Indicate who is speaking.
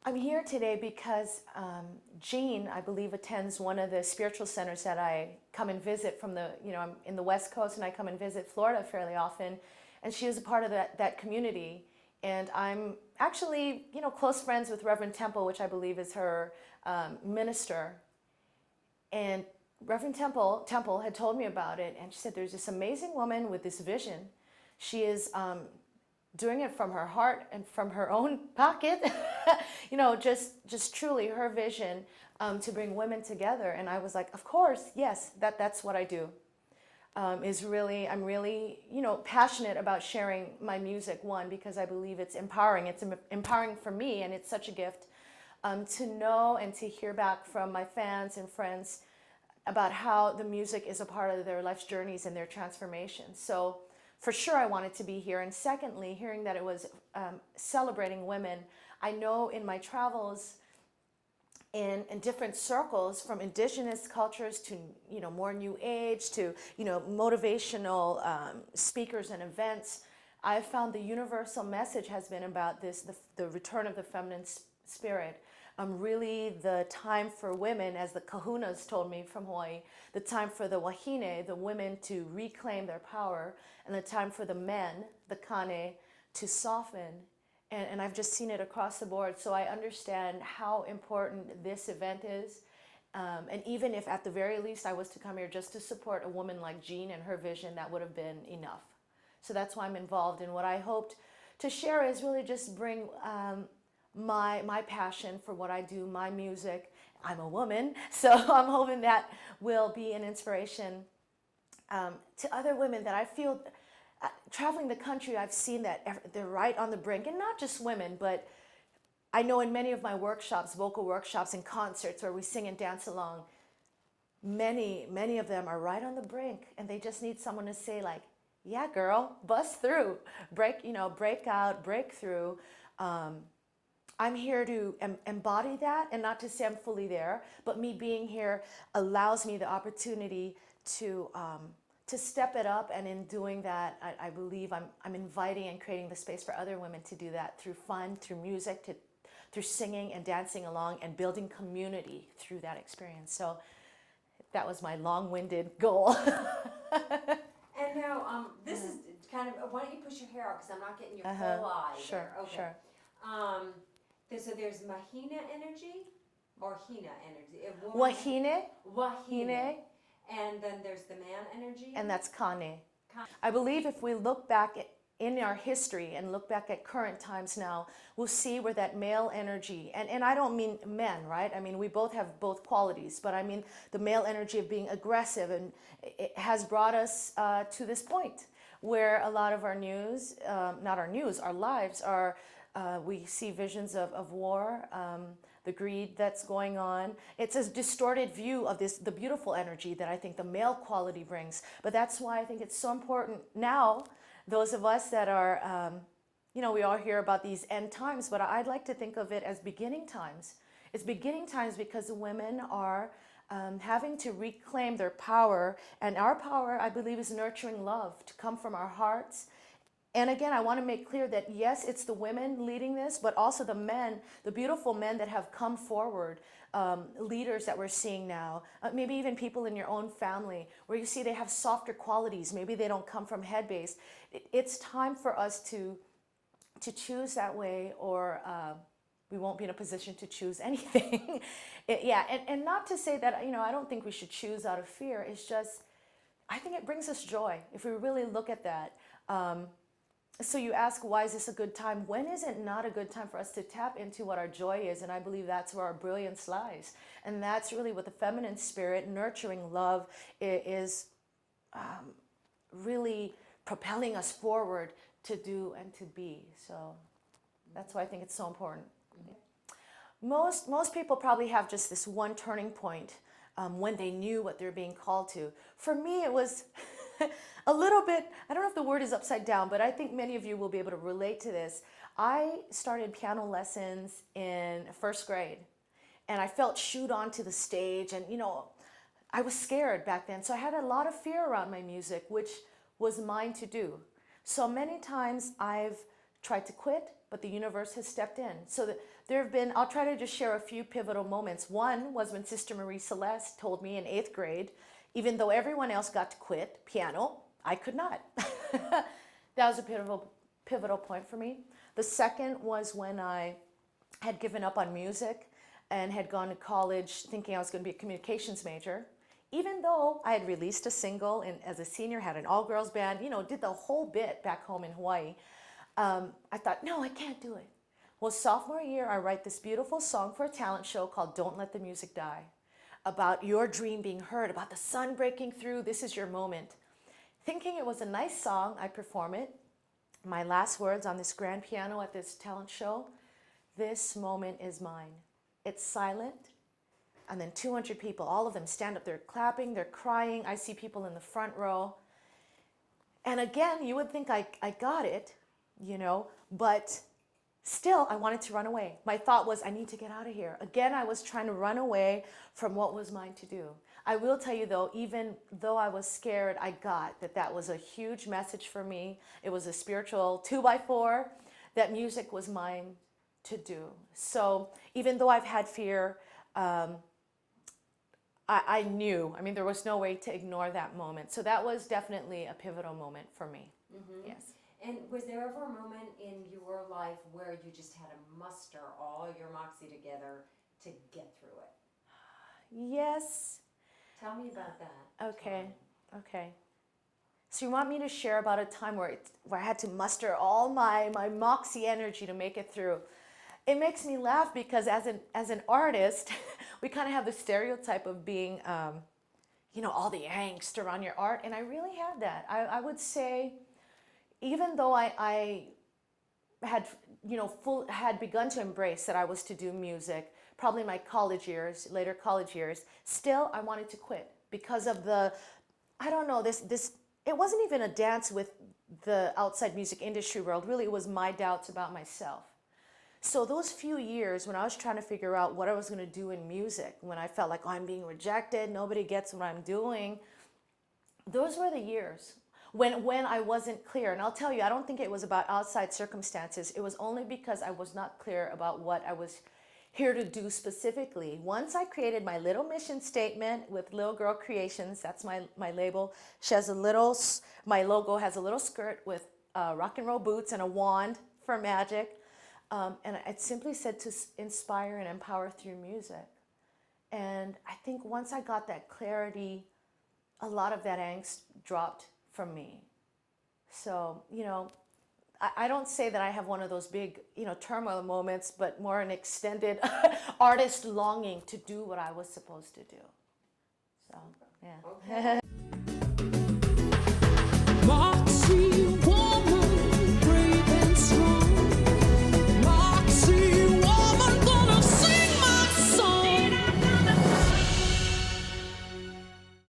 Speaker 1: I'm here today because Jean, I believe, attends one of the spiritual centers that I come and visit from the, I'm in the West Coast and I come and visit Florida fairly often. And she is a part of that community. And I'm actually, close friends with Reverend Temple, which I believe is her minister. And Reverend Temple had told me about it. And she said, there's this amazing woman with this vision. She is doing it from her heart and from her own pocket, just truly her vision to bring women together. And I was like, of course, yes, that's what I do. I'm really, passionate about sharing my music, one, because I believe it's empowering. It's empowering for me, and it's such a gift to know and to hear back from my fans and friends about how the music is a part of their life's journeys and their transformation. So for sure I wanted to be here. And secondly, hearing that it was celebrating women, I know in my travels in different circles, from indigenous cultures to more new age to motivational speakers and events, I've found the universal message has been about this, the return of the feminine spirit. Really the time for women, as the kahunas told me from Hawaii, the time for the wahine, the women, to reclaim their power, and the time for the men, the kane, to soften. And I've just seen it across the board. So I understand how important this event is. And even if at the very least I was to come here just to support a woman like Jean and her vision, that would have been enough. So that's why I'm involved. And what I hoped to share is really just bring my passion for what I do, my music. I'm a woman, so I'm hoping that will be an inspiration to other women that I feel, traveling the country, I've seen that they're right on the brink, and not just women, but I know in many of my workshops, vocal workshops and concerts where we sing and dance along, many of them are right on the brink, and they just need someone to say, like, yeah, girl, bust through, break out, break through. I'm here to embody that, and not to say I'm fully there, but me being here allows me the opportunity to step it up. And in doing that, I believe I'm inviting and creating the space for other women to do that through fun, through music, through singing and dancing along, and building community through that experience. So that was my long-winded goal.
Speaker 2: And now, this is kind of, why don't you push your hair out, because I'm not getting your full eye
Speaker 1: Sure,
Speaker 2: there. Okay.
Speaker 1: sure.
Speaker 2: So there's Mahina energy or Hina energy?
Speaker 1: Wahine,
Speaker 2: Wahine. And then there's the man energy?
Speaker 1: and that's Kane. I believe if we look back in our history and look back at current times now, we'll see where that male energy, and I don't mean men, right? I mean, we both have both qualities, but I mean the male energy of being aggressive, and it has brought us to this point where a lot of our news, not our news, our lives are, we see visions of war, the greed that's going on. It's a distorted view of the beautiful energy that I think the male quality brings. But that's why I think it's so important now, those of us that are, we all hear about these end times, but I'd like to think of it as beginning times. It's beginning times because women are having to reclaim their power. And our power, I believe, is nurturing love to come from our hearts. And again, I want to make clear that yes, it's the women leading this, but also the men, the beautiful men that have come forward, leaders that we're seeing now, maybe even people in your own family where you see they have softer qualities. Maybe they don't come from head base. It's time for us to choose that way, or we won't be in a position to choose anything. And not to say that, I don't think we should choose out of fear. It's just, I think it brings us joy if we really look at that. So you ask, why is this a good time? When is it not a good time for us to tap into what our joy is? And I believe that's where our brilliance lies. And that's really what the feminine spirit, nurturing love, is really propelling us forward to do and to be. So that's why I think it's so important. Most people probably have just this one turning point when they knew what they're being called to. For me, it was a little bit, I don't know if the word is upside down, but I think many of you will be able to relate to this. I started piano lessons in first grade, and I felt shooed onto the stage, and I was scared back then. So I had a lot of fear around my music, which was mine to do. So many times I've tried to quit, but the universe has stepped in. So there have been, I'll try to just share a few pivotal moments. One was when Sister Marie Celeste told me in 8th grade, even though everyone else got to quit piano, I could not. That was a pivotal point for me. The second was when I had given up on music and had gone to college thinking I was going to be a communications major. Even though I had released a single and as a senior had an all-girls band, did the whole bit back home in Hawaii, I thought, no, I can't do it. Well, sophomore year, I write this beautiful song for a talent show called Don't Let the Music Die, about your dream being heard, about the sun breaking through, this is your moment. Thinking it was a nice song, I perform it. My last words on this grand piano at this talent show, this moment is mine. It's silent. And then 200 people, all of them stand up, they're clapping, they're crying. I see people in the front row. And again, you would think I got it, but still I wanted to run away. My thought was, I need to get out of here. Again, I was trying to run away from what was mine to do. I will tell you though, even though I was scared, I got that was a huge message for me. It was a spiritual 2x4, that music was mine to do. So even though I've had fear, I knew, there was no way to ignore that moment. So that was definitely a pivotal moment for me. Mm-hmm. Yes.
Speaker 2: And was there ever a moment in your life where you just had to muster all your Moxy together to get through it?
Speaker 1: Yes.
Speaker 2: Tell me about that.
Speaker 1: Okay. So you want me to share about a time where I had to muster all my Moxy energy to make it through? It makes me laugh because as an artist, we kind of have the stereotype of being, all the angst around your art, and I really had that. I would say, even though I had, had begun to embrace that I was to do music, probably in my later college years, still I wanted to quit because of this, it wasn't even a dance with the outside music industry world. Really, it was my doubts about myself. So those few years when I was trying to figure out what I was going to do in music, when I felt like, I'm being rejected, nobody gets what I'm doing, those were the years when I wasn't clear. And I'll tell you, I don't think it was about outside circumstances. It was only because I was not clear about what I was here to do specifically. Once I created my little mission statement with Little Girl Creations, that's my label. My logo has a little skirt with rock and roll boots and a wand for magic. And it simply said to inspire and empower through music. And I think once I got that clarity, a lot of that angst dropped from me. So, I don't say that I have one of those big, turmoil moments, but more an extended artist longing to do what I was supposed to do. So, yeah.
Speaker 2: Okay.